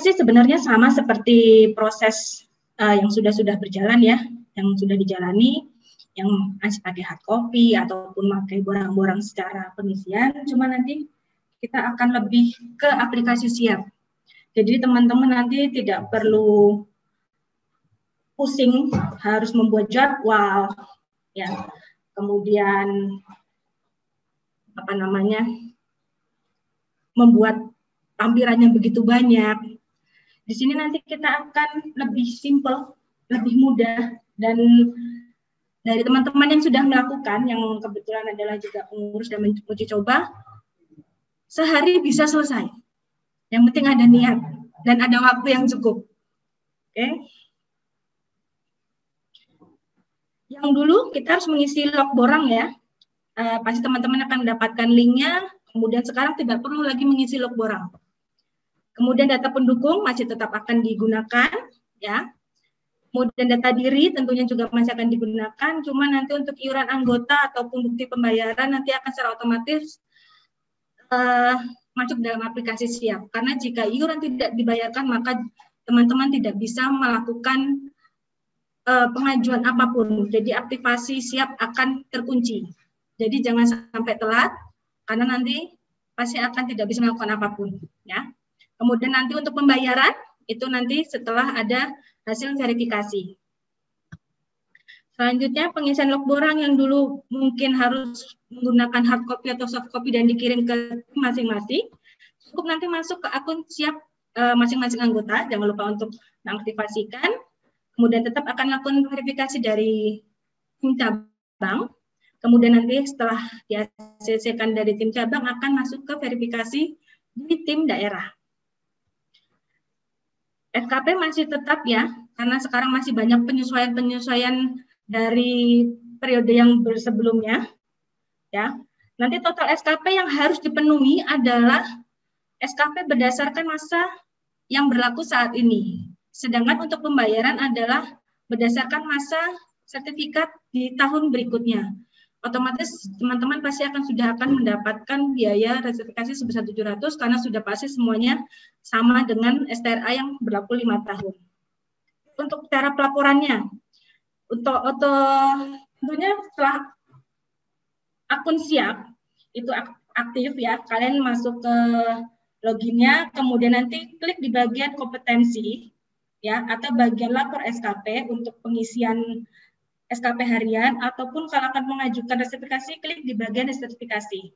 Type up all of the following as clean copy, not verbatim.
sih sebenarnya sama seperti proses yang sudah berjalan ya, yang sudah dijalani, yang masih pakai hard copy ataupun pakai borang-borang secara pengisian, cuma nanti kita akan lebih ke aplikasi siap. Jadi teman-teman nanti tidak perlu pusing harus membuat jadwal, ya, kemudian apa namanya, membuat tampilan yang begitu banyak. Di sini nanti kita akan lebih simple, lebih mudah, dan dari teman-teman yang sudah melakukan, yang kebetulan adalah juga pengurus dan uji coba, sehari bisa selesai. Yang penting ada niat dan ada waktu yang cukup. Oke. Yang dulu kita harus mengisi log borang ya. Pasti teman-teman akan mendapatkan linknya. Kemudian sekarang tidak perlu lagi mengisi log borang. Kemudian data pendukung masih tetap akan digunakan, ya. Kemudian data diri tentunya juga masih akan digunakan, cuma nanti untuk iuran anggota ataupun bukti pembayaran nanti akan secara otomatis masuk dalam aplikasi siap. Karena jika iuran tidak dibayarkan, maka teman-teman tidak bisa melakukan pengajuan apapun. Jadi aktivasi siap akan terkunci. Jadi jangan sampai telat, karena nanti pasti akan tidak bisa melakukan apapun, ya. Kemudian nanti untuk pembayaran, itu nanti setelah ada hasil verifikasi. Selanjutnya pengisian log borang yang dulu mungkin harus menggunakan hard copy atau soft copy dan dikirim ke masing-masing, cukup nanti masuk ke akun siap masing-masing anggota, jangan lupa untuk mengaktifasikan, kemudian tetap akan lakukan verifikasi dari tim cabang, kemudian nanti setelah dihasilkan dari tim cabang akan masuk ke verifikasi di tim daerah. SKP masih tetap ya, karena sekarang masih banyak penyesuaian-penyesuaian dari periode yang sebelumnya. Ya, nanti total SKP yang harus dipenuhi adalah SKP berdasarkan masa yang berlaku saat ini. Sedangkan untuk pembayaran adalah berdasarkan masa sertifikat di tahun berikutnya. Otomatis teman-teman pasti sudah akan mendapatkan biaya resertifikasi sebesar 700 karena sudah pasti semuanya sama dengan STRA yang berlaku 5 tahun. Untuk cara pelaporannya, tentunya setelah akun siap itu aktif ya, kalian masuk ke loginnya, kemudian nanti klik di bagian kompetensi ya, atau bagian lapor SKP untuk pengisian SKP harian, ataupun kalau akan mengajukan resertifikasi, klik di bagian resertifikasi.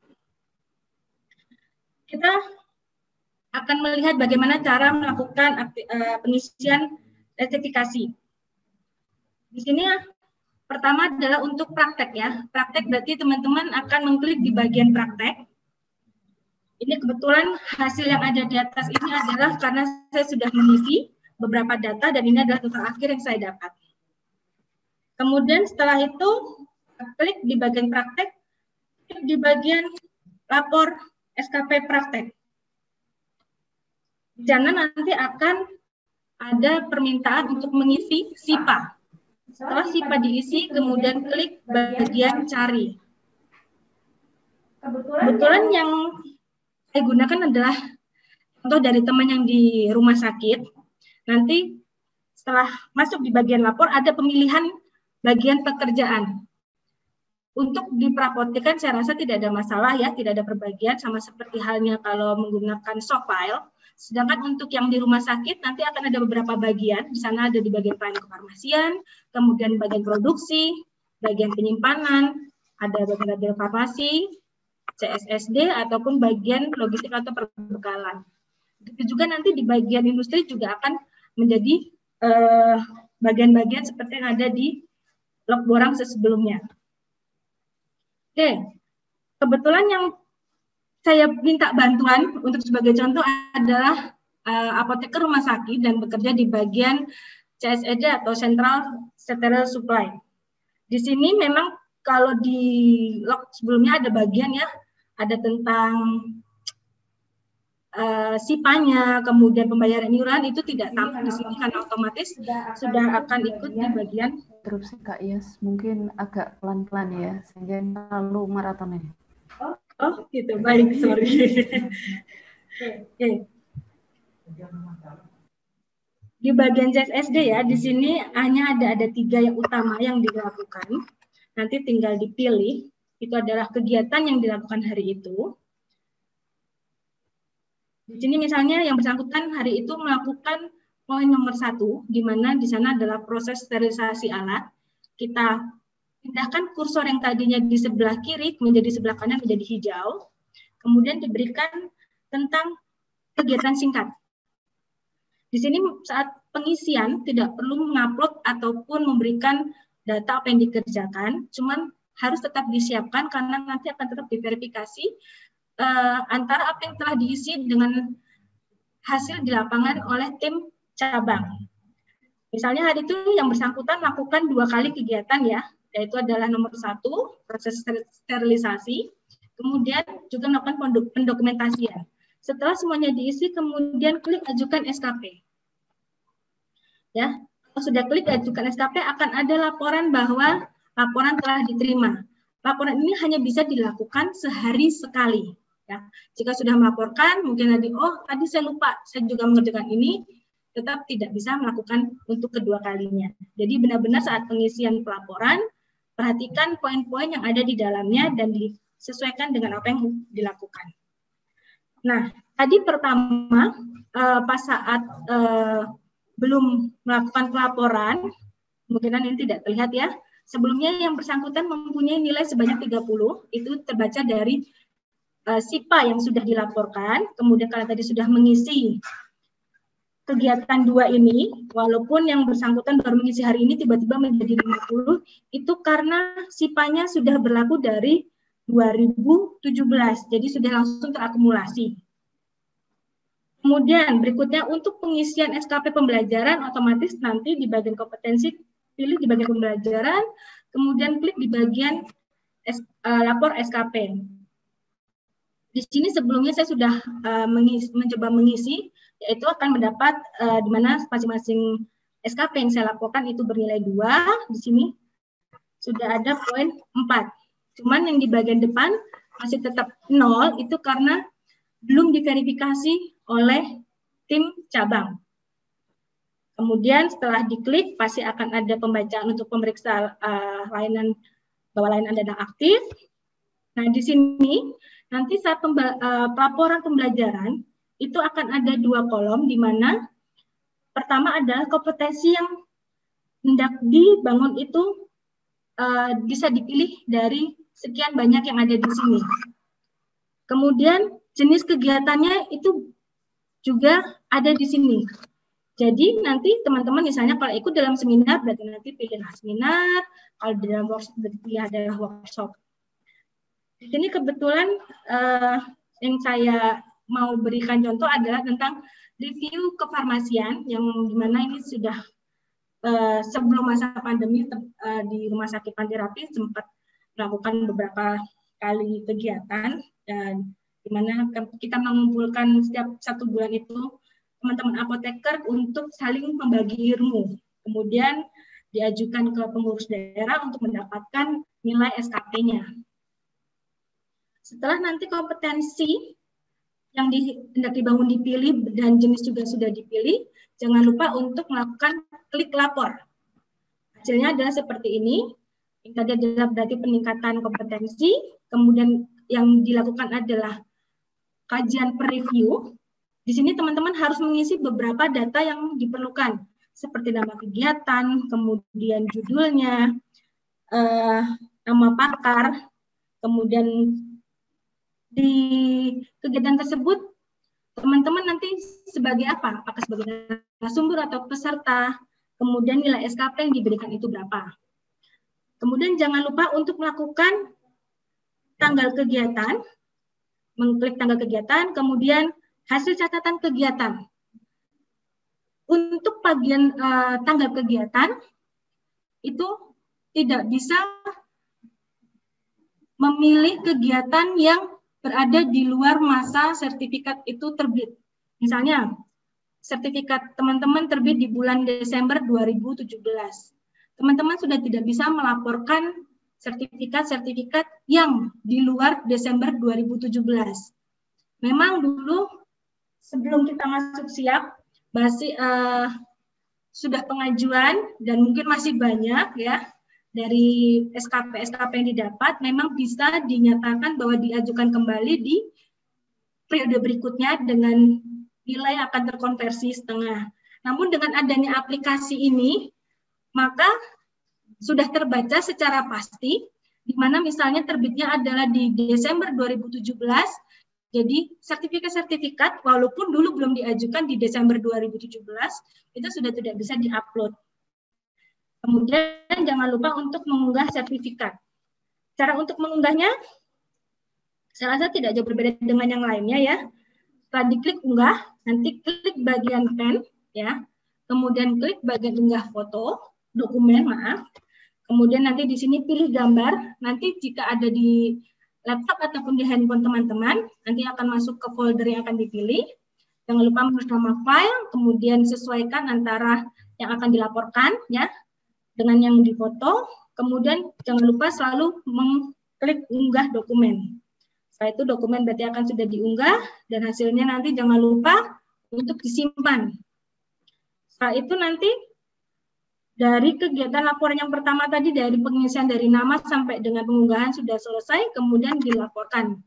Kita akan melihat bagaimana cara melakukan pengisian resertifikasi. Di sini pertama adalah untuk praktek ya. Praktek berarti teman-teman akan mengklik di bagian praktek. Ini kebetulan hasil yang ada di atas ini adalah karena saya sudah mengisi beberapa data dan ini adalah total akhir yang saya dapat. Kemudian setelah itu, klik di bagian praktek, klik di bagian lapor SKP praktek. Di sana nanti akan ada permintaan untuk mengisi SIPA. Setelah SIPA diisi, kemudian klik bagian cari. Kebetulan yang saya gunakan adalah contoh dari teman yang di rumah sakit. Nanti setelah masuk di bagian lapor, ada pemilihan bagian pekerjaan. Untuk di prapotikan saya rasa tidak ada masalah ya, tidak ada perbagian, sama seperti halnya kalau menggunakan soft file. Sedangkan untuk yang di rumah sakit nanti akan ada beberapa bagian, di sana ada di bagian pelayanan kefarmasian, kemudian bagian produksi, bagian penyimpanan, ada bagian farmasi, CSSD, ataupun bagian logistik atau perbekalan. Begitu juga nanti di bagian industri juga akan menjadi bagian-bagian seperti yang ada di log borang sebelumnya. Oke, kebetulan yang saya minta bantuan untuk sebagai contoh adalah apoteker rumah sakit dan bekerja di bagian CSED atau Central Sterile Supply. Di sini memang kalau di log sebelumnya ada bagian ya, ada tentang SIPA-nya, kemudian pembayaran iuran itu tidak tampil di sini karena otomatis sudah akan ikut di bagian. Interupsi Kak Yes, mungkin agak pelan-pelan ya, sehingga terlalu maraton ya. Oh gitu, baik, sorry. Oke. Di bagian CSSD ya, di sini hanya ada 3 yang utama yang dilakukan. Nanti tinggal dipilih, itu adalah kegiatan yang dilakukan hari itu. Di sini misalnya yang bersangkutan hari itu melakukan poin nomor 1, di mana di sana adalah proses sterilisasi alat. Kita pindahkan kursor yang tadinya di sebelah kiri menjadi sebelah kanan menjadi hijau. Kemudian diberikan tentang kegiatan singkat. Di sini saat pengisian tidak perlu mengupload ataupun memberikan data apa yang dikerjakan, cuman harus tetap disiapkan karena nanti akan tetap diverifikasi antara apa yang telah diisi dengan hasil di lapangan oleh tim cabang. Misalnya hari itu yang bersangkutan melakukan 2 kali kegiatan ya, yaitu adalah nomor 1, proses sterilisasi, kemudian juga melakukan pendokumentasian. Setelah semuanya diisi, kemudian klik ajukan SKP. Ya, kalau sudah klik ajukan SKP akan ada laporan bahwa laporan telah diterima. Laporan ini hanya bisa dilakukan sehari sekali. Ya, jika sudah melaporkan, mungkin tadi saya lupa, saya juga mengerjakan ini, tetap tidak bisa melakukan untuk kedua kalinya. Jadi benar-benar saat pengisian pelaporan, perhatikan poin-poin yang ada di dalamnya dan disesuaikan dengan apa yang dilakukan. Nah, tadi pertama pas saat belum melakukan pelaporan, kemungkinan ini tidak terlihat ya. Sebelumnya yang bersangkutan mempunyai nilai sebanyak 30, itu terbaca dari SIPA yang sudah dilaporkan. Kemudian kalau tadi sudah mengisi kegiatan 2 ini, walaupun yang bersangkutan baru mengisi hari ini tiba-tiba menjadi 50, itu karena SIPA-nya sudah berlaku dari 2017, jadi sudah langsung terakumulasi. Kemudian berikutnya untuk pengisian SKP pembelajaran otomatis nanti di bagian kompetensi pilih di bagian pembelajaran, kemudian klik di bagian lapor SKP. Di sini sebelumnya saya sudah mencoba mengisi, yaitu akan mendapat di mana masing-masing SKP yang saya laporkan itu bernilai 2, di sini sudah ada poin 4. Cuman yang di bagian depan masih tetap 0, itu karena belum diverifikasi oleh tim cabang. Kemudian setelah diklik, pasti akan ada pembacaan untuk pemeriksa layanan bahwa layanan dana aktif. Nah, di sini nanti saat pelaporan pembelajaran, itu akan ada 2 kolom, di mana pertama adalah kompetensi yang hendak dibangun itu bisa dipilih dari sekian banyak yang ada di sini. Kemudian jenis kegiatannya itu juga ada di sini. Jadi nanti teman-teman misalnya kalau ikut dalam seminar, berarti nanti pilihlah seminar, kalau dalam workshop berarti adalah workshop. Di sini kebetulan yang saya mau berikan contoh adalah tentang review kefarmasian, yang dimana ini sudah sebelum masa pandemi di Rumah Sakit Pantirapi sempat melakukan beberapa kali kegiatan, dan di mana kita mengumpulkan setiap 1 bulan itu teman-teman apoteker untuk saling membagi ilmu. Kemudian diajukan ke pengurus daerah untuk mendapatkan nilai SKP-nya. Setelah nanti kompetensi yang hendak dibangun dipilih dan jenis juga sudah dipilih, jangan lupa untuk melakukan klik lapor. Hasilnya adalah seperti ini. Yang tadi adalah berarti peningkatan kompetensi, kemudian yang dilakukan adalah kajian per-review. Di sini teman-teman harus mengisi beberapa data yang diperlukan, seperti nama kegiatan, kemudian judulnya, nama pakar, kemudian di kegiatan tersebut teman-teman nanti sebagai apa? Apakah sebagai narasumber atau peserta, kemudian nilai SKP yang diberikan itu berapa. Kemudian jangan lupa untuk melakukan tanggal kegiatan, mengklik tanggal kegiatan, kemudian hasil catatan kegiatan. Untuk bagian tanggal kegiatan, itu tidak bisa memilih kegiatan yang berada di luar masa sertifikat itu terbit. Misalnya, sertifikat teman-teman terbit di bulan Desember 2017. Teman-teman sudah tidak bisa melaporkan sertifikat-sertifikat yang di luar Desember 2017. Memang dulu sebelum kita masuk siap, sudah pengajuan dan mungkin masih banyak ya dari SKP yang didapat, memang bisa dinyatakan bahwa diajukan kembali di periode berikutnya dengan nilai akan terkonversi setengah. Namun dengan adanya aplikasi ini, maka sudah terbaca secara pasti, di mana misalnya terbitnya adalah di Desember 2017, jadi sertifikat-sertifikat walaupun dulu belum diajukan di Desember 2017, itu sudah tidak bisa diupload. Kemudian jangan lupa untuk mengunggah sertifikat. Cara untuk mengunggahnya, saya rasa tidak jauh berbeda dengan yang lainnya ya. Setelah diklik unggah, nanti klik bagian pen, ya. Kemudian klik bagian unggah foto, dokumen, maaf. Kemudian nanti di sini pilih gambar. Nanti jika ada di laptop ataupun di handphone teman-teman, nanti akan masuk ke folder yang akan dipilih. Jangan lupa menulis nama file, kemudian sesuaikan antara yang akan dilaporkan, ya, dengan yang difoto. Kemudian jangan lupa selalu mengklik unggah dokumen. Setelah itu dokumen berarti akan sudah diunggah dan hasilnya nanti jangan lupa untuk disimpan. Setelah itu nanti dari kegiatan laporan yang pertama tadi, dari pengisian dari nama sampai dengan pengunggahan sudah selesai, kemudian dilaporkan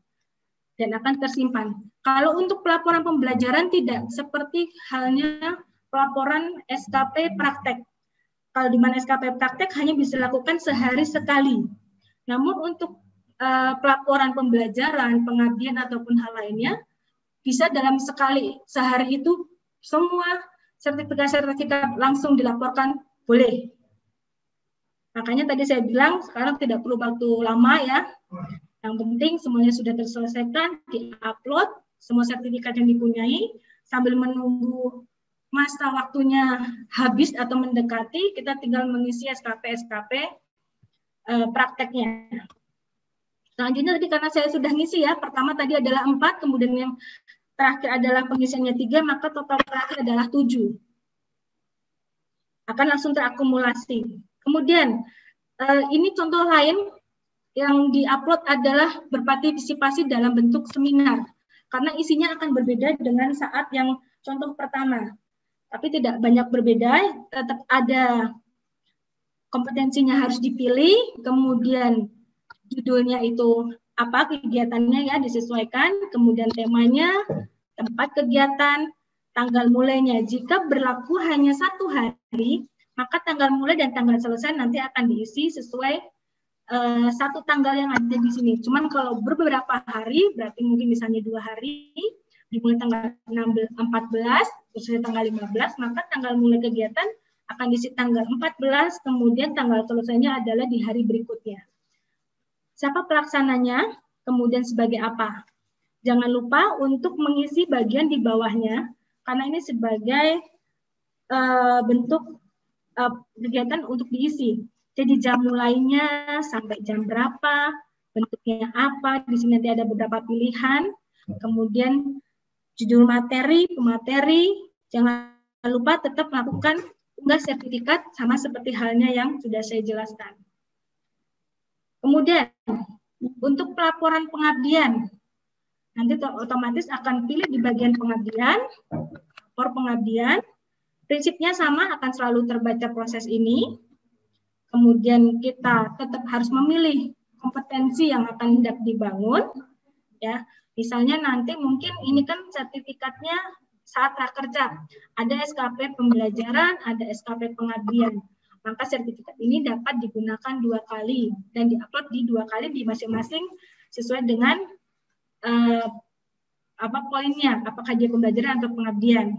dan akan tersimpan. Kalau untuk pelaporan pembelajaran tidak seperti halnya pelaporan SKP praktek. Kalau di mana SKP praktek hanya bisa dilakukan sehari sekali. Namun untuk pelaporan pembelajaran, pengabdian ataupun hal lainnya bisa dalam sekali, sehari itu semua sertifikat-sertifikat langsung dilaporkan boleh. Makanya tadi saya bilang sekarang tidak perlu waktu lama ya. Yang penting semuanya sudah terselesaikan, di-upload semua sertifikat yang dipunyai sambil menunggu masa waktunya habis atau mendekati, kita tinggal mengisi SKP prakteknya. Selanjutnya tadi karena saya sudah ngisi ya, pertama tadi adalah 4, kemudian yang terakhir adalah pengisiannya 3, maka total terakhir adalah 7. Akan langsung terakumulasi. Kemudian ini contoh lain yang diupload adalah berpartisipasi dalam bentuk seminar. Karena isinya akan berbeda dengan saat yang contoh pertama. Tapi tidak banyak berbeda, tetap ada kompetensinya harus dipilih, kemudian judulnya itu apa kegiatannya ya disesuaikan, kemudian temanya, tempat kegiatan, tanggal mulainya. Jika berlaku hanya 1 hari, maka tanggal mulai dan tanggal selesai nanti akan diisi sesuai 1 tanggal yang ada di sini. Cuman kalau beberapa hari, berarti mungkin misalnya 2 hari, dimulai tanggal 14, terus tanggal 15, maka tanggal mulai kegiatan akan diisi tanggal 14, kemudian tanggal selesainya adalah di hari berikutnya. Siapa pelaksananya, kemudian sebagai apa. Jangan lupa untuk mengisi bagian di bawahnya, karena ini sebagai bentuk kegiatan untuk diisi. Jadi jam mulainya, sampai jam berapa, bentuknya apa, di sini nanti ada beberapa pilihan, kemudian judul materi, pemateri, jangan lupa tetap melakukan unggah sertifikat sama seperti halnya yang sudah saya jelaskan. Kemudian, untuk pelaporan pengabdian, nanti otomatis akan pilih di bagian pengabdian, lapor pengabdian, prinsipnya sama, akan selalu terbaca proses ini, kemudian kita tetap harus memilih kompetensi yang akan hendak dibangun, ya. Misalnya nanti mungkin ini kan sertifikatnya saat prakerja, ada SKP pembelajaran, ada SKP pengabdian. Maka sertifikat ini dapat digunakan 2 kali dan diupload di 2 kali di masing-masing sesuai dengan apa poinnya, apakah dia pembelajaran atau pengabdian.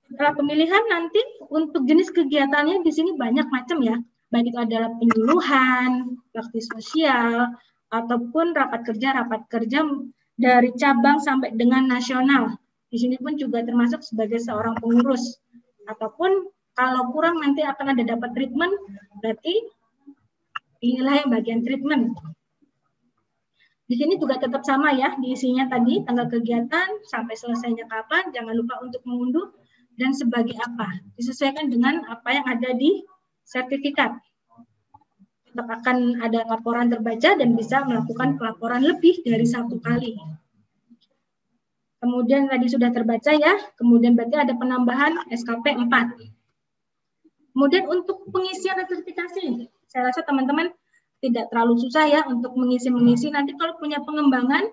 Setelah pemilihan nanti untuk jenis kegiatannya di sini banyak macam ya, baik itu adalah penyuluhan, bakti sosial, ataupun rapat kerja dari cabang sampai dengan nasional. Di sini pun juga termasuk sebagai seorang pengurus, ataupun kalau kurang nanti akan ada dapat treatment, berarti inilah yang bagian treatment. Di sini juga tetap sama ya, diisinya tadi, tanggal kegiatan, sampai selesainya kapan, jangan lupa untuk mengunduh, dan sebagai apa. Disesuaikan dengan apa yang ada di sertifikat. Tetap akan ada laporan terbaca dan bisa melakukan pelaporan lebih dari 1 kali. Kemudian tadi sudah terbaca ya, kemudian berarti ada penambahan SKP 4. Kemudian untuk pengisian sertifikasi, saya rasa teman-teman tidak terlalu susah ya untuk mengisi. Nanti kalau punya pengembangan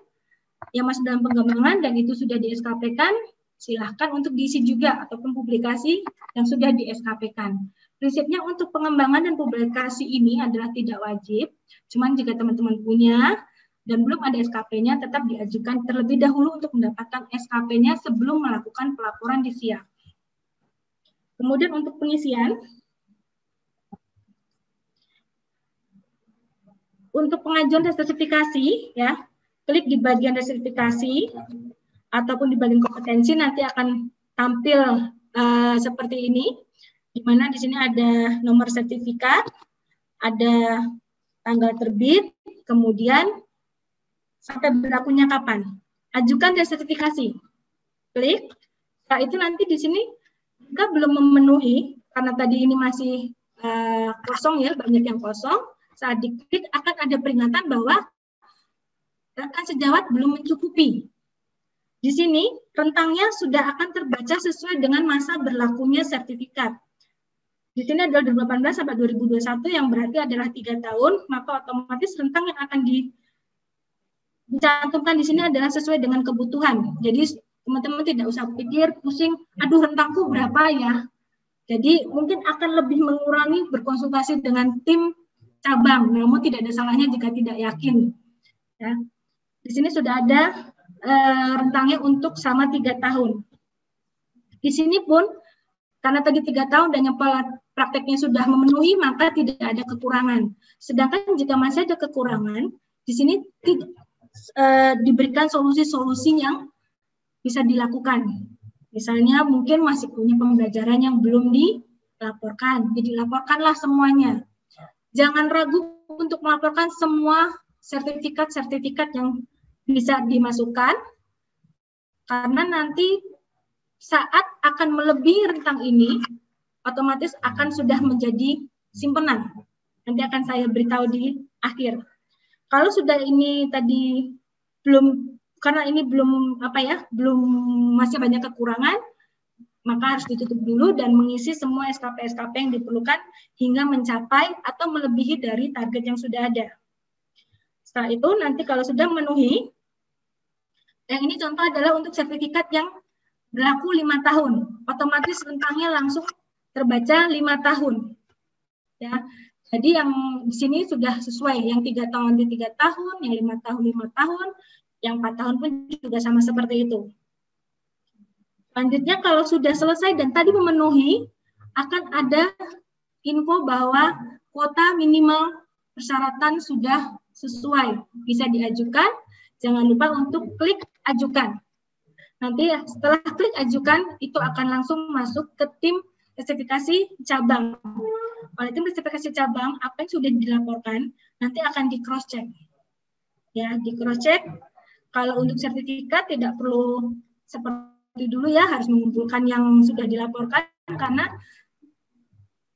yang masih dalam pengembangan dan itu sudah di SKP-kan, silahkan untuk diisi juga ataupun publikasi yang sudah di SKP-kan. Prinsipnya untuk pengembangan dan publikasi ini adalah tidak wajib, cuman jika teman-teman punya dan belum ada SKP-nya, tetap diajukan terlebih dahulu untuk mendapatkan SKP-nya sebelum melakukan pelaporan di SIAP. Kemudian untuk pengisian, untuk pengajuan sertifikasi, ya, klik di bagian sertifikasi ataupun di bagian kompetensi, nanti akan tampil seperti ini, di mana di sini ada nomor sertifikat, ada tanggal terbit, kemudian sampai berlakunya kapan. Ajukan sertifikasi, klik. Setelah itu nanti di sini jika belum memenuhi, karena tadi ini masih kosong ya, banyak yang kosong, saat diklik akan ada peringatan bahwa rekan sejawat belum mencukupi. Di sini rentangnya sudah akan terbaca sesuai dengan masa berlakunya sertifikat. Di sini adalah 2018 sampai 2021 yang berarti adalah 3 tahun, maka otomatis rentang yang akan dicantumkan di sini adalah sesuai dengan kebutuhan. Jadi teman-teman tidak usah pikir pusing, aduh rentangku berapa ya. Jadi mungkin akan lebih mengurangi berkonsultasi dengan tim cabang, namun tidak ada salahnya jika tidak yakin. Ya. Di sini sudah ada rentangnya untuk selama 3 tahun. Di sini pun karena tadi 3 tahun dan yang prakteknya sudah memenuhi, maka tidak ada kekurangan. Sedangkan jika masih ada kekurangan, di sini diberikan solusi-solusi yang bisa dilakukan. Misalnya mungkin masih punya pembelajaran yang belum dilaporkan, jadi laporkanlah semuanya. Jangan ragu untuk melaporkan semua sertifikat-sertifikat yang bisa dimasukkan, karena nanti saat akan melebihi rentang ini, otomatis akan sudah menjadi simpenan. Nanti akan saya beritahu di akhir. Kalau sudah ini tadi belum, karena ini belum belum masih banyak kekurangan, maka harus ditutup dulu dan mengisi semua SKP-SKP yang diperlukan hingga mencapai atau melebihi dari target yang sudah ada. Setelah itu nanti kalau sudah memenuhi, yang ini contoh adalah untuk sertifikat yang berlaku 5 tahun, otomatis rentangnya langsung terbaca 5 tahun. Ya, jadi yang di sini sudah sesuai, yang 3 tahun di 3 tahun, yang 5 tahun 5 tahun, yang 4 tahun pun juga sama seperti itu. Selanjutnya kalau sudah selesai dan tadi memenuhi, akan ada info bahwa kuota minimal persyaratan sudah sesuai, bisa diajukan. Jangan lupa untuk klik ajukan. Nanti setelah klik ajukan, itu akan langsung masuk ke tim sertifikasi cabang. Oleh tim sertifikasi cabang, apa yang sudah dilaporkan, nanti akan di cross check. Ya, di cross check. Kalau untuk sertifikat tidak perlu seperti dulu ya, harus mengumpulkan yang sudah dilaporkan karena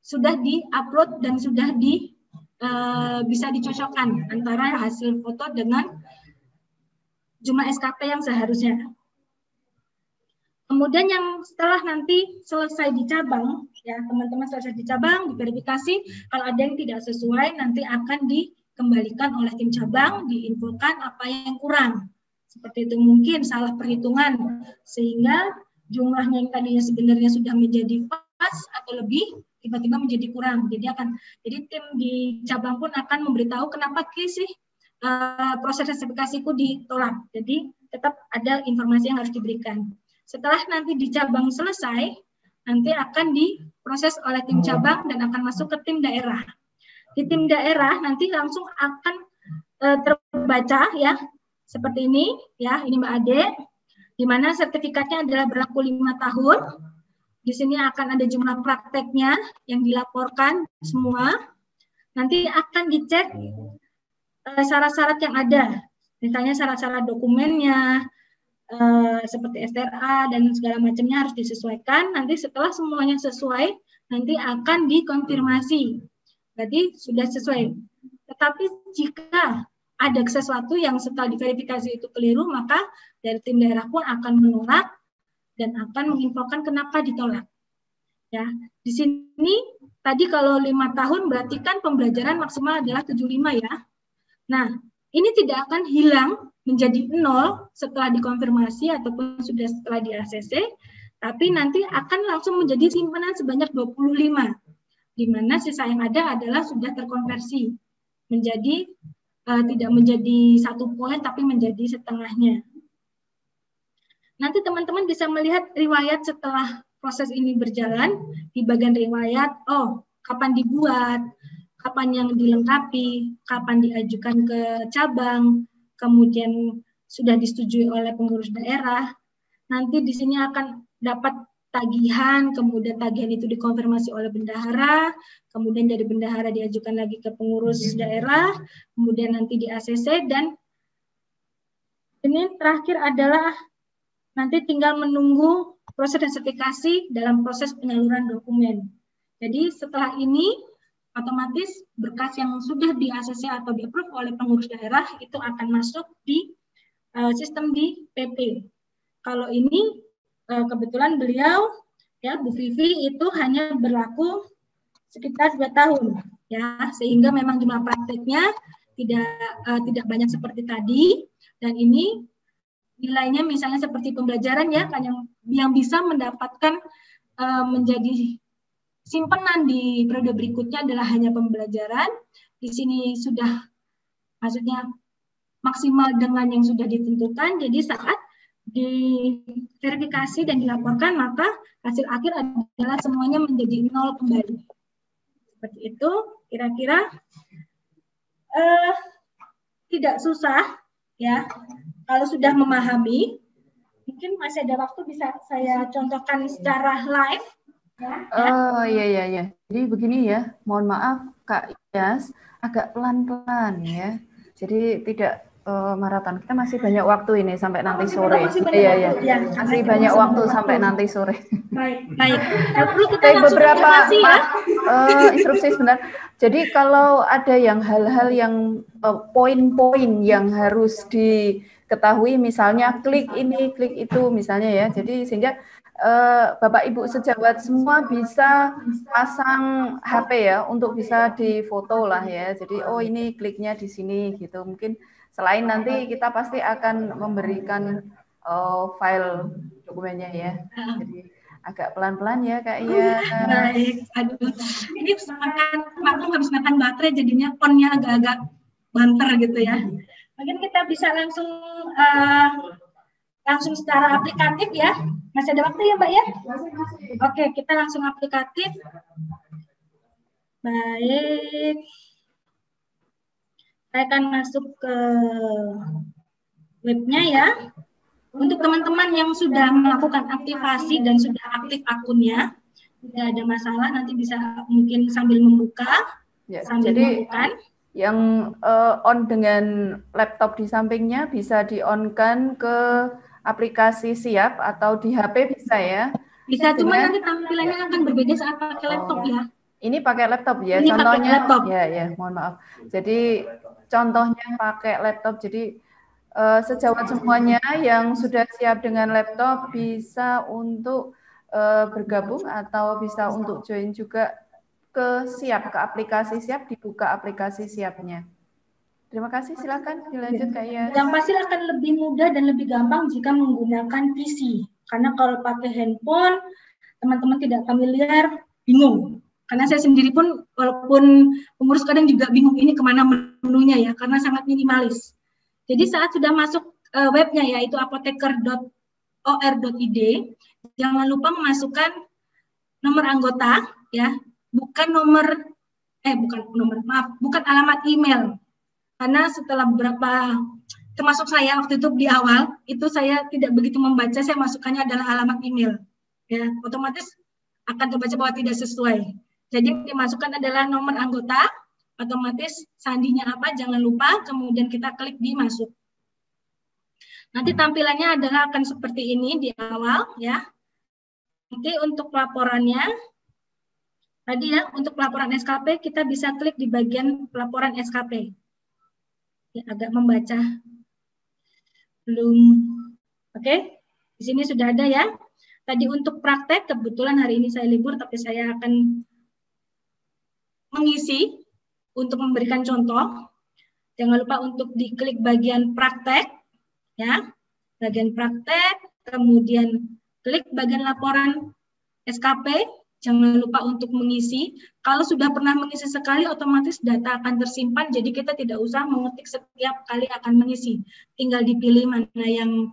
sudah di-upload dan sudah bisa dicocokkan antara hasil foto dengan jumlah SKP yang seharusnya. Kemudian yang setelah nanti selesai di cabang, ya teman-teman selesai di cabang, diverifikasi, kalau ada yang tidak sesuai nanti akan dikembalikan oleh tim cabang, diinfokan apa yang kurang. Seperti itu mungkin salah perhitungan, sehingga jumlahnya yang tadinya sebenarnya sudah menjadi pas atau lebih, tiba-tiba menjadi kurang. Jadi tim di cabang pun akan memberitahu kenapa sih proses sertifikasiku ditolak. Jadi tetap ada informasi yang harus diberikan. Setelah nanti di cabang selesai, nanti akan diproses oleh tim cabang dan akan masuk ke tim daerah. Di tim daerah nanti langsung akan terbaca ya seperti ini ya, ini Mbak Ade, di mana sertifikatnya adalah berlaku 5 tahun. Di sini akan ada jumlah prakteknya yang dilaporkan semua. Nanti akan dicek syarat-syarat yang ada, misalnya syarat-syarat dokumennya, seperti STRA dan segala macamnya harus disesuaikan. Nanti setelah semuanya sesuai, nanti akan dikonfirmasi. Berarti sudah sesuai. Tetapi jika ada sesuatu yang setelah diverifikasi itu keliru, maka dari tim daerah pun akan menolak dan akan menginfokan kenapa ditolak. Ya, di sini tadi kalau 5 tahun berarti kan pembelajaran maksimal adalah 75 ya. Nah, ini tidak akan hilang menjadi 0 setelah dikonfirmasi ataupun sudah setelah di ACC, tapi nanti akan langsung menjadi simpanan sebanyak 25, di mana sisa yang ada adalah sudah terkonversi menjadi tidak menjadi 1 poin tapi menjadi setengahnya. Nanti teman-teman bisa melihat riwayat setelah proses ini berjalan. Di bagian riwayat, kapan dibuat, kapan yang dilengkapi, kapan diajukan ke cabang, kemudian sudah disetujui oleh pengurus daerah. Nanti di sini akan dapat tagihan, kemudian tagihan itu dikonfirmasi oleh bendahara, kemudian dari bendahara diajukan lagi ke pengurus daerah, kemudian nanti di ACC, dan ini terakhir adalah nanti tinggal menunggu proses sertifikasi dalam proses penyaluran dokumen. Jadi setelah ini otomatis berkas yang sudah di ACC atau di-approve oleh pengurus daerah itu akan masuk di sistem di PP. Kalau ini kebetulan beliau ya Bu Vivi itu hanya berlaku sekitar 2 tahun ya, sehingga memang jumlah prakteknya tidak banyak seperti tadi, dan ini nilainya misalnya seperti pembelajaran ya, kan yang bisa mendapatkan menjadi simpanan di periode berikutnya adalah hanya pembelajaran. Di sini sudah maksudnya maksimal dengan yang sudah ditentukan. Jadi saat diverifikasi dan dilaporkan, maka hasil akhir adalah semuanya menjadi 0 kembali. Seperti itu, kira-kira tidak susah ya. Kalau sudah memahami, mungkin masih ada waktu bisa saya contohkan secara live. Oh iya. Jadi begini ya, mohon maaf Kak Yas, agak pelan-pelan ya. Jadi tidak maraton. Kita masih banyak waktu ini sampai nanti sore. Iya. Masih banyak waktu sampai nanti sore. Baik. Perlu kita langsung beberapa ya. Instruksi sebentar. Jadi kalau ada yang hal-hal yang poin-poin yang harus diketahui, misalnya klik ini, klik itu misalnya ya. Jadi sehingga Bapak Ibu sejawat semua bisa pasang HP ya untuk bisa difoto lah ya. Jadi ini kliknya di sini gitu. Mungkin selain nanti kita pasti akan memberikan file dokumennya ya. Jadi agak pelan-pelan ya Kak ya. Baik, aduh. Ini maklum habis makan baterai jadinya ponnya agak-agak banter gitu ya. Mungkin kita bisa langsung secara aplikatif ya. Masih ada waktu ya Mbak ya? Oke, kita langsung aplikatif. Baik. Saya akan masuk ke webnya ya. Untuk teman-teman yang sudah melakukan aktivasi dan sudah aktif akunnya, tidak ada masalah, nanti bisa mungkin sambil membuka, ya, sambil jadi melakukan. Yang on dengan laptop di sampingnya bisa di-on-kan ke aplikasi Siap atau di HP bisa ya? Bisa, cuma nanti tampilannya akan berbeda saat pakai laptop ya. Ini pakai laptop ya, ini contohnya. Laptop. Ya, mohon maaf. Jadi contohnya pakai laptop, jadi sejawat semuanya yang sudah siap dengan laptop bisa untuk bergabung atau bisa untuk join juga ke Siap, ke aplikasi Siap, dibuka aplikasi Siapnya. Terima kasih, silakan dilanjut Kak Yas. Yang pasti akan lebih mudah dan lebih gampang jika menggunakan PC. Karena kalau pakai handphone, teman-teman tidak familiar, bingung. Karena saya sendiri pun, walaupun pengurus kadang juga bingung ini kemana menunya ya, karena sangat minimalis. Jadi saat sudah masuk webnya yaitu apoteker.or.id, jangan lupa memasukkan nomor anggota ya, bukan alamat email. Karena setelah beberapa, termasuk saya waktu itu di awal, itu saya tidak begitu membaca, saya masukkannya adalah alamat email. Ya, otomatis akan terbaca bahwa tidak sesuai. Jadi dimasukkan adalah nomor anggota, otomatis sandinya apa, jangan lupa, kemudian kita klik di masuk. Nanti tampilannya adalah akan seperti ini di awal ya. Nanti untuk pelaporannya, tadi ya, untuk pelaporan SKP kita bisa klik di bagian pelaporan SKP. Ya, agak membaca belum. Oke, di sini sudah ada ya. Tadi untuk praktek, kebetulan hari ini saya libur, tapi saya akan mengisi untuk memberikan contoh. Jangan lupa untuk diklik bagian praktek, ya, bagian praktek, kemudian klik bagian laporan SKP. Jangan lupa untuk mengisi. Kalau sudah pernah mengisi sekali, otomatis data akan tersimpan. Jadi kita tidak usah mengetik setiap kali akan mengisi. Tinggal dipilih mana yang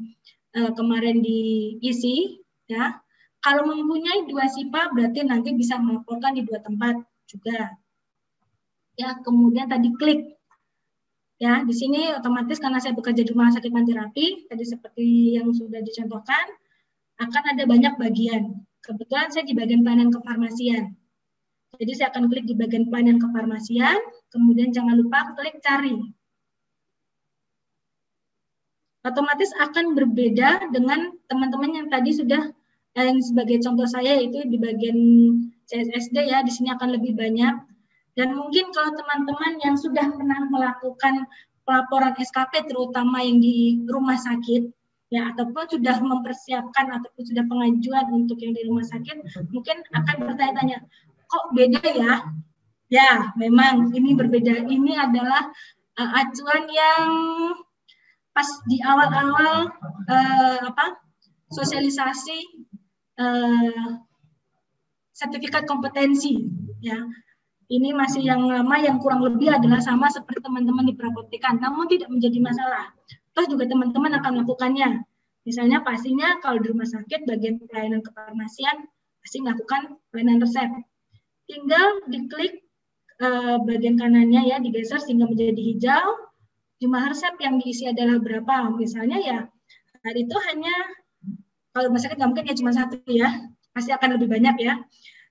kemarin diisi. Ya. Kalau mempunyai 2 SIPA, berarti nanti bisa melaporkan di 2 tempat juga. Ya, kemudian tadi klik. Ya, di sini otomatis karena saya bekerja di rumah sakit Manterapi, tadi seperti yang sudah dicontohkan, akan ada banyak bagian. Kebetulan saya di bagian pelayanan kefarmasian. Jadi saya akan klik di bagian pelayanan kefarmasian, kemudian jangan lupa klik cari. Otomatis akan berbeda dengan teman-teman yang tadi sudah, yang sebagai contoh saya itu di bagian CSSD ya, di sini akan lebih banyak. Dan mungkin kalau teman-teman yang sudah pernah melakukan pelaporan SKP, terutama yang di rumah sakit, ya, ataupun sudah mempersiapkan ataupun sudah pengajuan untuk yang di rumah sakit, mungkin akan bertanya-tanya, kok beda ya? Ya, memang ini berbeda. Ini adalah acuan yang pas di awal-awal sosialisasi sertifikat kompetensi, ya. Ini masih yang lama, yang kurang lebih adalah sama seperti teman-teman di prapotikan, namun tidak menjadi masalah. Toh juga teman-teman akan melakukannya. Misalnya pastinya kalau di rumah sakit bagian pelayanan kefarmasian pasti melakukan pelayanan resep. Tinggal diklik bagian kanannya ya, digeser sehingga menjadi hijau. Jumlah resep yang diisi adalah berapa? Misalnya ya hari itu hanya, kalau rumah sakit nggak mungkin ya cuma 1 ya, pasti akan lebih banyak ya.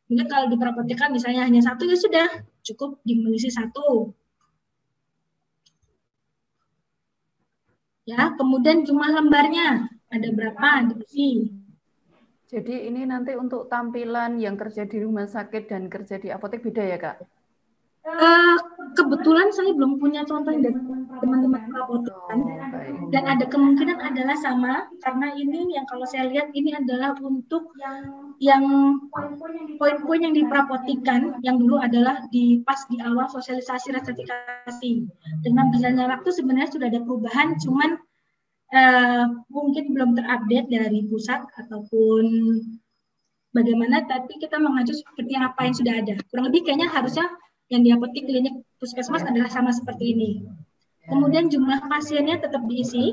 Mungkin kalau di prapotikan misalnya hanya 1 ya sudah cukup mengisi 1. Ya, kemudian jumlah lembarnya ada berapa diisi. Jadi ini nanti untuk tampilan yang kerja di rumah sakit dan kerja di apotek beda ya, Kak? Kebetulan saya belum punya contoh dari teman-teman prapotikan, dan ada kemungkinan adalah sama, karena ini yang kalau saya lihat ini adalah untuk yang poin-poin yang diprapotikan, yang dulu adalah pas di awal sosialisasi sertifikasi. Dengan berjalannya waktu sebenarnya sudah ada perubahan, cuman mungkin belum terupdate dari pusat ataupun bagaimana, tapi kita mengacu seperti apa yang sudah ada. Kurang lebih kayaknya harusnya yang di apotek, klinik, puskesmas adalah sama seperti ini. Kemudian jumlah pasiennya tetap diisi,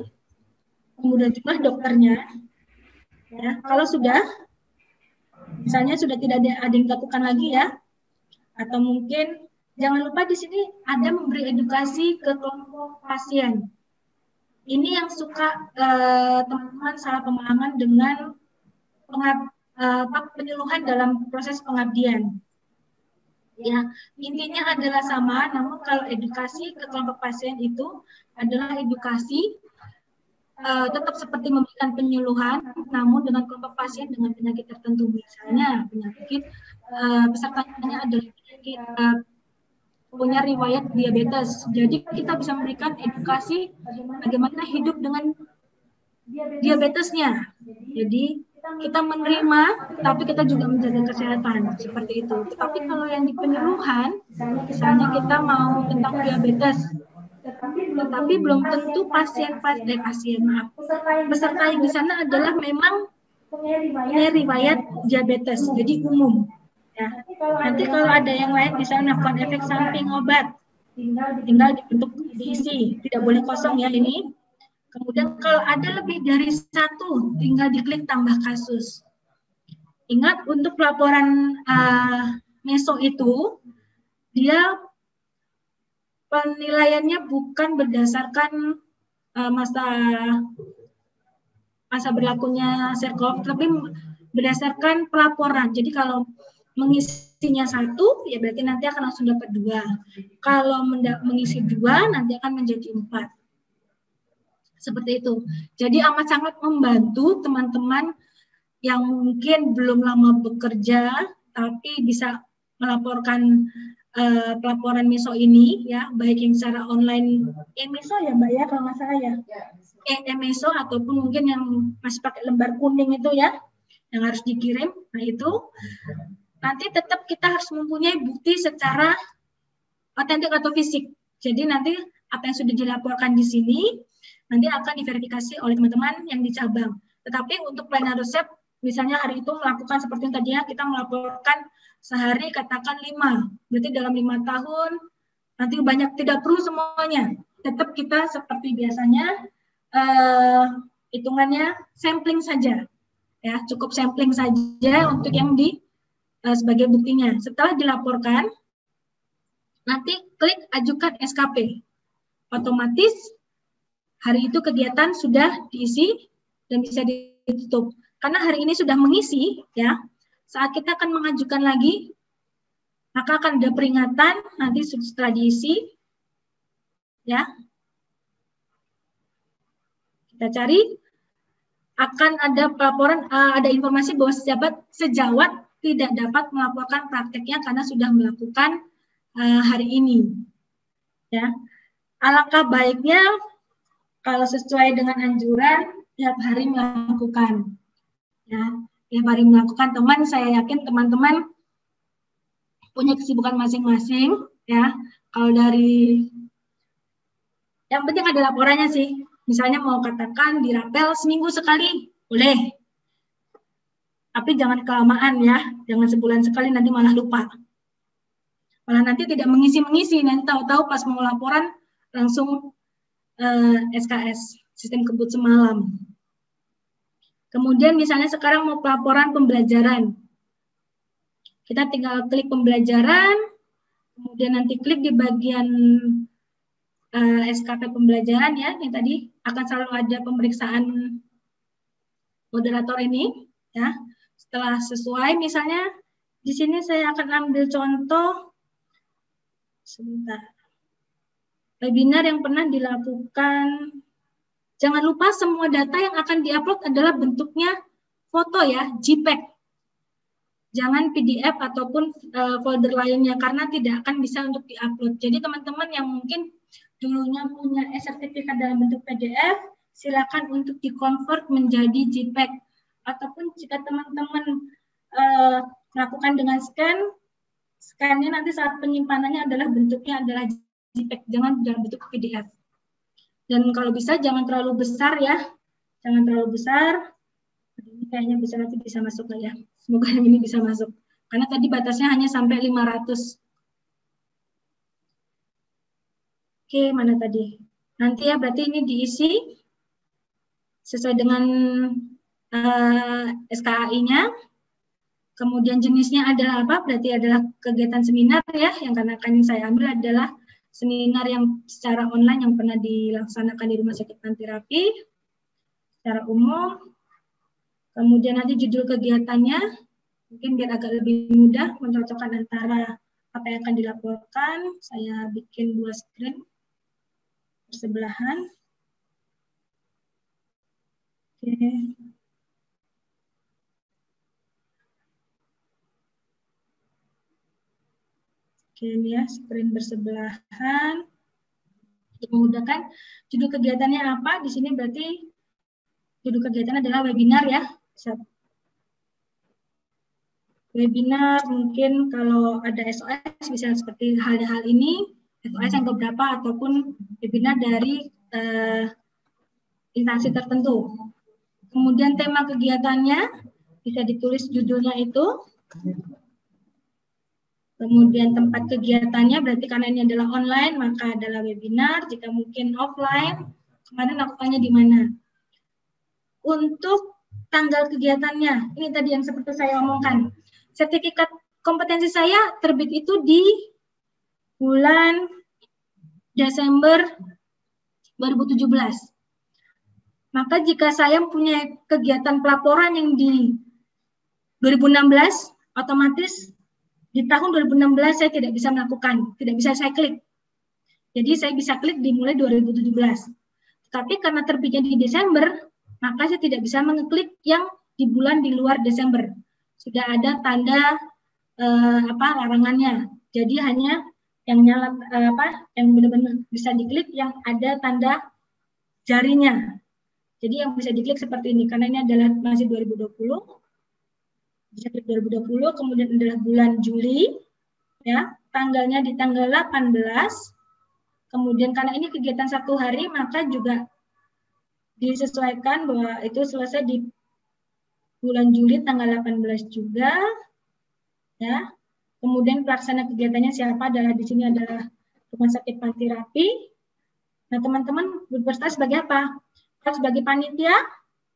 kemudian jumlah dokternya. Ya, kalau sudah, misalnya sudah tidak ada yang dilakukan lagi ya, atau mungkin jangan lupa di sini ada memberi edukasi ke kelompok pasien. Ini yang suka teman-teman salah pemahaman dengan penyuluhan dalam proses pengabdian. Ya, intinya adalah sama, namun kalau edukasi ke kelompok pasien itu adalah edukasi tetap seperti memberikan penyuluhan, namun dengan kelompok pasien dengan penyakit tertentu, misalnya penyakit pesertanya adalah penyakit punya riwayat diabetes. Jadi kita bisa memberikan edukasi bagaimana hidup dengan diabetesnya. Jadi kita menerima, tapi kita juga menjaga kesehatan seperti itu. Tetapi kalau yang di penyuluhan, misalnya kita mau tentang diabetes, tetapi belum tentu peserta yang di sana adalah memang punya riwayat diabetes, jadi umum. Ya. Nanti kalau ada yang lain bisa melakukan efek samping obat, tinggal diisi, tidak boleh kosong ya ini. Kemudian kalau ada lebih dari 1, tinggal diklik tambah kasus. Ingat untuk laporan meso itu, dia penilaiannya bukan berdasarkan masa berlakunya Serkop, tapi berdasarkan pelaporan. Jadi kalau mengisinya 1, ya berarti nanti akan langsung dapat 2. Kalau mengisi 2, nanti akan menjadi 4. Seperti itu. Jadi amat sangat membantu teman-teman yang mungkin belum lama bekerja, tapi bisa melaporkan pelaporan meso ini, ya, baik yang secara online, meso ya Mbak ya, kalau nggak salah ya, meso ataupun mungkin yang masih pakai lembar kuning itu ya, yang harus dikirim. Nah itu nanti tetap kita harus mempunyai bukti secara otentik atau fisik. Jadi nanti apa yang sudah dilaporkan di sini nanti akan diverifikasi oleh teman-teman yang di cabang. Tetapi untuk pelayanan resep, misalnya hari itu melakukan seperti yang tadinya kita melaporkan sehari katakan 5, berarti dalam 5 tahun nanti banyak, tidak perlu semuanya. Tetap kita seperti biasanya hitungannya sampling saja, ya cukup sampling saja untuk yang di sebagai buktinya. Setelah dilaporkan, nanti klik ajukan SKP. Otomatis hari itu kegiatan sudah diisi dan bisa ditutup. Karena hari ini sudah mengisi, ya. Saat kita akan mengajukan lagi, maka akan ada peringatan nanti setelah diisi, ya. Kita cari, akan ada pelaporan, ada informasi bahwa sejawat tidak dapat melaporkan prakteknya karena sudah melakukan hari ini, ya. Alangkah baiknya kalau sesuai dengan anjuran tiap hari melakukan, ya tiap hari melakukan. Teman, saya yakin teman-teman punya kesibukan masing-masing, ya. Kalau dari yang penting ada laporannya sih. Misalnya mau katakan dirapel seminggu sekali, boleh. Tapi jangan kelamaan ya, jangan sebulan sekali nanti malah lupa. Malah nanti tidak mengisi-mengisi, nanti tahu-tahu pas mau laporan langsung SKS, sistem kebut semalam. Kemudian misalnya sekarang mau pelaporan pembelajaran. Kita tinggal klik pembelajaran, kemudian nanti klik di bagian SKP pembelajaran ya, ini tadi akan selalu ada pemeriksaan moderator ini ya. Setelah sesuai, misalnya di sini saya akan ambil contoh sebentar. Webinar yang pernah dilakukan, jangan lupa semua data yang akan diupload adalah bentuknya foto ya, JPEG. Jangan PDF ataupun folder lainnya karena tidak akan bisa untuk diupload. Jadi teman-teman yang mungkin dulunya punya sertifikat dalam bentuk PDF, silakan untuk di-convert menjadi JPEG. Ataupun jika teman-teman melakukan dengan scan-nya nanti saat penyimpanannya adalah bentuknya adalah JPEG, jangan dalam bentuk PDF. Dan kalau bisa jangan terlalu besar ya, jangan terlalu besar. Ini kayaknya bisa nanti bisa masuk lah ya. Semoga yang ini bisa masuk. Karena tadi batasnya hanya sampai 500. Oke, mana tadi? Nanti ya berarti ini diisi sesuai dengan SKAI-nya. Kemudian jenisnya adalah apa? Berarti adalah kegiatan seminar ya, yang akan saya ambil adalah seminar yang secara online yang pernah dilaksanakan di Rumah Sakit Panterapi secara umum. Kemudian nanti judul kegiatannya, mungkin biar agak lebih mudah mencocokkan antara apa yang akan dilaporkan. Saya bikin 2 screen bersebelahan. Oke. Oke, ini ya, screen bersebelahan. Untuk memudahkan, judul kegiatannya apa? Di sini berarti judul kegiatan adalah webinar ya. Webinar mungkin kalau ada SOS bisa seperti hal-hal ini, SOS yang beberapa ataupun webinar dari instansi tertentu. Kemudian tema kegiatannya bisa ditulis judulnya itu. Kemudian tempat kegiatannya berarti karena ini adalah online maka adalah webinar. Jika mungkin offline, kemarin lakukannya di mana? Untuk tanggal kegiatannya, ini tadi yang seperti saya omongkan. Sertifikat kompetensi saya terbit itu di bulan Desember 2017. Maka jika saya punya kegiatan pelaporan yang di 2016, otomatis di tahun 2016 saya tidak bisa melakukan, tidak bisa saya klik. Jadi saya bisa klik dimulai 2017. Tapi karena terbitnya di Desember, maka saya tidak bisa mengeklik yang di bulan di luar Desember. Sudah ada tanda larangannya. Jadi hanya yang nyala yang benar-benar bisa diklik yang ada tanda jarinya. Jadi yang bisa diklik seperti ini karena ini adalah masih 2020. Bisa klik 2020, kemudian adalah bulan Juli, ya tanggalnya di tanggal 18, kemudian karena ini kegiatan 1 hari, maka juga disesuaikan bahwa itu selesai di bulan Juli tanggal 18 juga, ya. Kemudian pelaksana kegiatannya siapa adalah di sini adalah Rumah Sakit Panti Rapi. Nah, teman-teman berpeserta sebagai apa? Kalau sebagai panitia,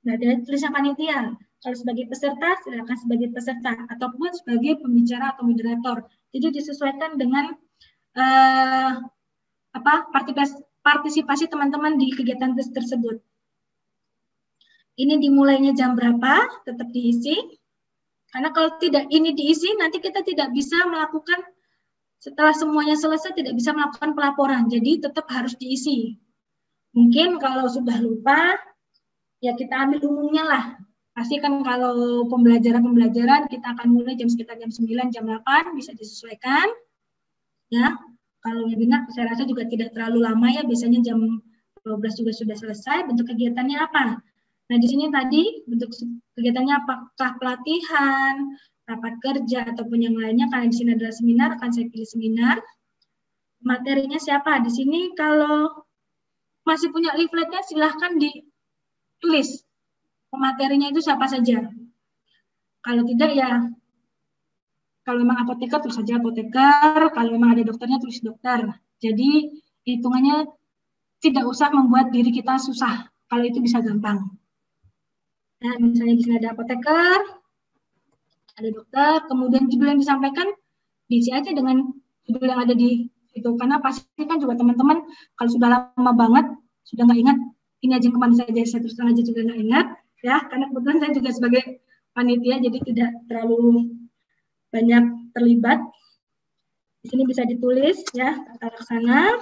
nah ada tulisan panitia. Kalau sebagai peserta, silakan sebagai peserta ataupun sebagai pembicara atau moderator. Jadi disesuaikan dengan partisipasi teman-teman di kegiatan tersebut. Ini dimulainya jam berapa? Tetap diisi. Karena kalau tidak ini diisi, nanti kita tidak bisa melakukan, setelah semuanya selesai, tidak bisa melakukan pelaporan. Jadi tetap harus diisi. Mungkin kalau sudah lupa, ya kita ambil umumnya lah. Pasti kan kalau pembelajaran kita akan mulai sekitar jam 9, jam 8, bisa disesuaikan. Ya, kalau webinar saya rasa juga tidak terlalu lama ya, biasanya jam 12 juga sudah selesai. Bentuk kegiatannya apa? Nah, di sini tadi bentuk kegiatannya apakah pelatihan, rapat kerja, ataupun yang lainnya. Karena di sini adalah seminar, akan saya pilih seminar. Materinya siapa? Di sini kalau masih punya leafletnya silahkan ditulis. Materinya itu siapa saja. Kalau tidak ya, kalau memang apoteker tulis saja apoteker, kalau memang ada dokternya tulis dokter. Jadi hitungannya tidak usah membuat diri kita susah, kalau itu bisa gampang. Nah, misalnya di sini ada apoteker, ada dokter, kemudian judul yang disampaikan diisi aja dengan judul yang ada di itu, karena pasti kan juga teman-teman kalau sudah lama banget sudah nggak ingat ini aja kemana saja, saya terus terang aja juga nggak ingat ya, karena kebetulan saya juga sebagai panitia jadi tidak terlalu banyak terlibat. Di sini bisa ditulis ya tata laksana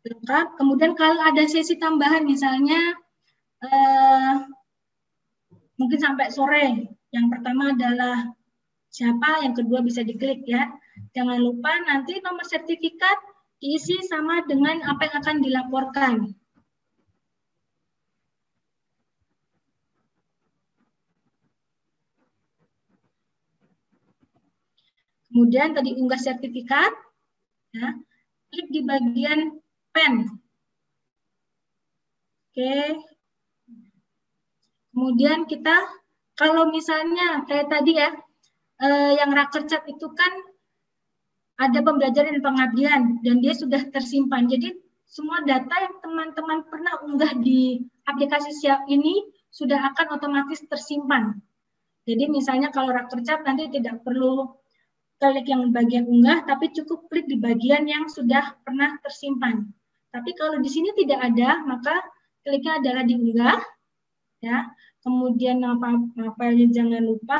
lengkap. Kemudian kalau ada sesi tambahan misalnya mungkin sampai sore, yang pertama adalah siapa, yang kedua bisa diklik ya. Jangan lupa nanti nomor sertifikat diisi sama dengan apa yang akan dilaporkan. Kemudian tadi unggah sertifikat, ya, klik di bagian pen. Oke. Kemudian kita, kalau misalnya kayak tadi ya, yang Rakercat itu kan ada pembelajaran dan pengabdian, dan dia sudah tersimpan. Jadi semua data yang teman-teman pernah unggah di aplikasi Siap ini sudah akan otomatis tersimpan. Jadi misalnya kalau Rakercat nanti tidak perlu klik yang bagian unggah, tapi cukup klik di bagian yang sudah pernah tersimpan. Tapi kalau di sini tidak ada, maka kliknya adalah di unggah, ya. Kemudian filenya jangan lupa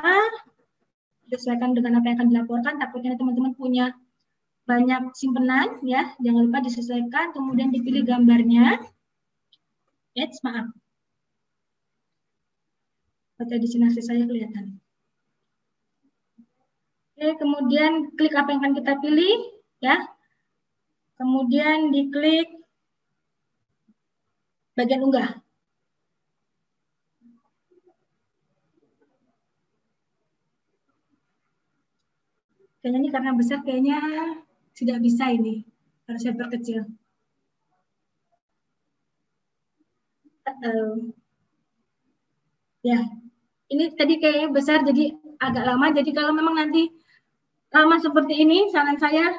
disesuaikan dengan apa yang akan dilaporkan. Takutnya teman-teman punya banyak simpenan, ya. Jangan lupa disesuaikan. Kemudian dipilih gambarnya. Maaf. Oke, di sini hasil saya kelihatan. Oke, kemudian klik apa yang akan kita pilih, ya. Kemudian diklik bagian unggah. Kayaknya ini karena besar, kayaknya tidak bisa ini. Harus saya perkecil. Ya, ini tadi kayaknya besar, jadi agak lama. Jadi kalau memang nanti lama seperti ini, saran saya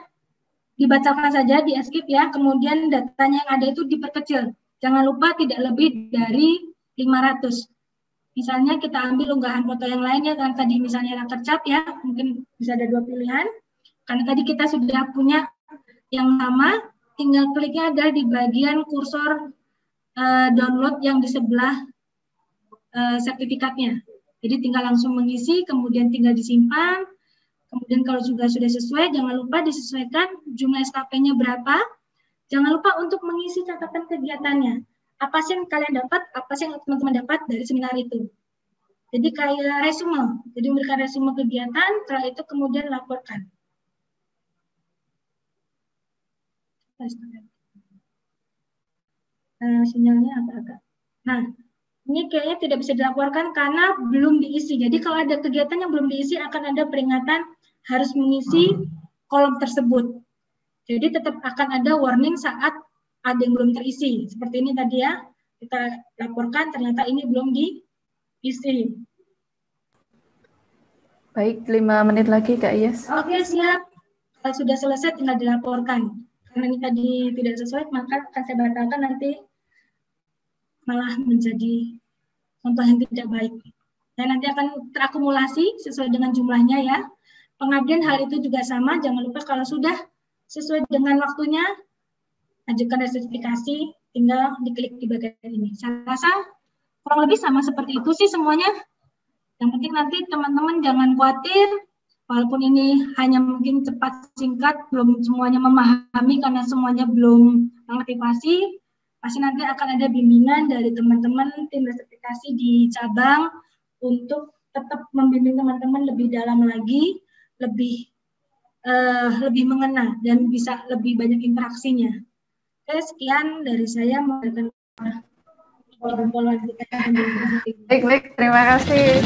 dibacakan saja, di skip ya, kemudian datanya yang ada itu diperkecil. Jangan lupa tidak lebih dari 500. Misalnya kita ambil unggahan foto yang lainnya, kan tadi misalnya Rakercat ya, mungkin bisa ada 2 pilihan. Karena tadi kita sudah punya yang sama, tinggal kliknya ada di bagian kursor download yang di sebelah sertifikatnya. Jadi tinggal langsung mengisi, kemudian tinggal disimpan. Kemudian kalau juga sudah sesuai, jangan lupa disesuaikan jumlah SKP-nya berapa. Jangan lupa untuk mengisi catatan kegiatannya. Apa sih yang kalian dapat, apa sih yang teman-teman dapat dari seminar itu. Jadi kayak resume. Jadi memberikan resume kegiatan, setelah itu kemudian laporkan. Sinyalnya agak-agak. Nah, ini kayaknya tidak bisa dilaporkan karena belum diisi. Jadi kalau ada kegiatan yang belum diisi akan ada peringatan harus mengisi kolom tersebut. Jadi tetap akan ada warning saat ada yang belum terisi. Seperti ini tadi ya, kita laporkan ternyata ini belum diisi. Baik, 5 menit lagi Kak Iyas. Oke, siap. Kalau sudah selesai tinggal dilaporkan. Karena ini tadi tidak sesuai, maka akan saya batalkan, nanti malah menjadi contoh yang tidak baik. Dan nanti akan terakumulasi sesuai dengan jumlahnya ya. Pengabdian hal itu juga sama, jangan lupa kalau sudah sesuai dengan waktunya, ajukan resertifikasi, tinggal diklik di bagian ini. Saya rasa kurang lebih sama seperti itu sih semuanya. Yang penting nanti teman-teman jangan khawatir, walaupun ini hanya mungkin cepat singkat, belum semuanya memahami karena semuanya belum mengaktifasi, pasti nanti akan ada bimbingan dari teman-teman tim resertifikasi di cabang untuk tetap membimbing teman-teman lebih dalam lagi, lebih mengena dan bisa lebih banyak interaksinya. Oke, sekian dari saya. Baik, terima kasih.